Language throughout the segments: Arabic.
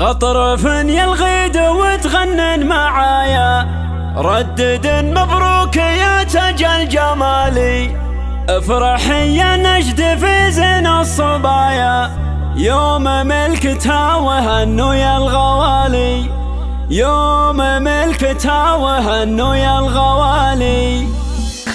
غطرفني الغيد وتغنن معايا، ردد مبروك يا تاج الجمالي. افرح يا نجد في زين الصبايا، يوم ملكتها وهنوا يا الغوالي، يوم ملكتها وهنوا يا الغوالي.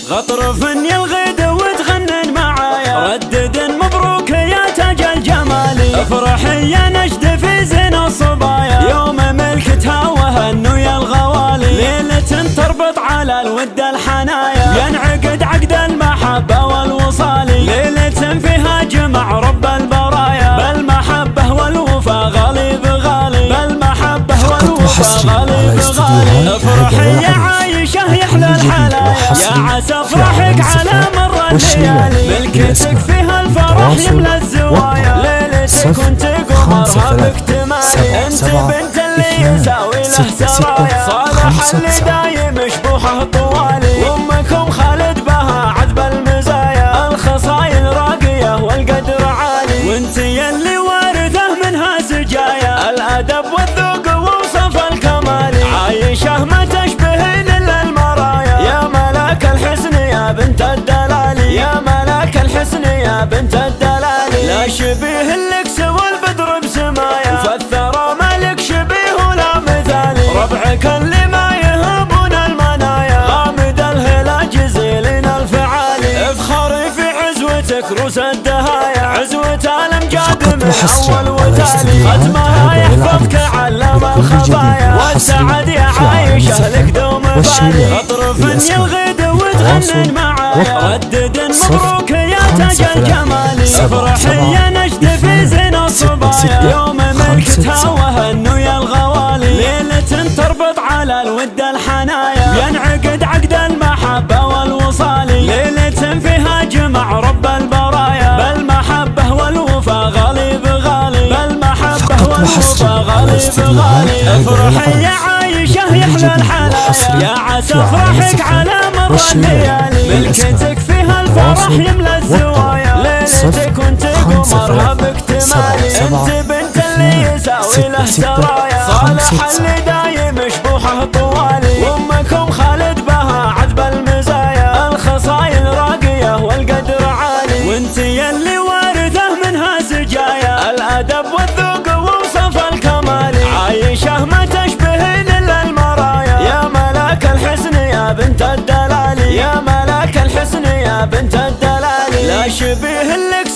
غطرفني الغيد وتغنن معايا، ردد مبروك يا تاج الجمالي. افرح يا نجد في زين الصبايا، يوم ملكتها وهنوا يا الغوالي. ليلة تربط على الود الحنايا، ينعقد عقد المحبة والوصال. ليلة فيها جمع رب البرايا، بالمحبة والوفا غالي بغالي، بالمحبة والوفا غالي بغالي. افرح يا عايشة يحلى الحلايا، يا عسى افرحك على مر الليالي. ملكتك فيها الفرح يملى الزوايا، ليلتك وانت قمرها باكتمالي. انت بنت اللي يساوي له سرايا، صالح اللي دايم شبوحه طوالي. وامكم خالد بها عذب المزايا، الخصايل راقية والقدر عالي. وانت يلي وارثه منها سجايا، الادب والذوق ووصف الكمالي. عايشة ما تشبهين الا المرايا، يا ملاك الحسن يا بنت الدلالي، يا ملاك الحسن يا بنت الدلالي. لا شبيه لك سوى البدر بسمايا، فالثرى مالك شبيه ولا مثالي. ربعك اللي ما يهبون المنايا، غامد الهلا جزيلين الفعالي. افخري في عزوتك روس الدهايا، عزوة الامجاد من اول وتالي. ختمها يحفظك علم الخفايا، والسعد يا عايشة لك دوم بالي. غطرفني الغيد وتغنن معايا، ردد مبروك يا تاج الجمالي. افرح يا نجد في زين الصبايا، يوم ملكتها وهنوا يا الغوالي. ليلة تربط على الود الحنايا، ينعقد عقد المحبة والوصال. ليلة فيها جمع رب البرايا، بالمحبة والوفا غالي بغالي، بالمحبة والوفا غالي بغالي. افرح يا عايشة يحلى الحلايا، يا عسى افرحك على مر الليالي. ملكتك فيها الفرح يملى الزوايا، ليلتك وانت قمرها باكتمالي. انت بنت اللي يساوي له سرايا، صالح اللي دايم شبوحه طوالي. وامكم خالد بها عذب المزايا، الخصايل راقية والقدر عالي. وانت يلي وارثه منها سجايا، الادب والذوق ووصف الكمالي. عايشة ما تشبهين الا المرايا، يا ملاك الحسن يا بنت الدلالي، يا ملاك الحسن يا بنت الدلالي. لا شبيه لك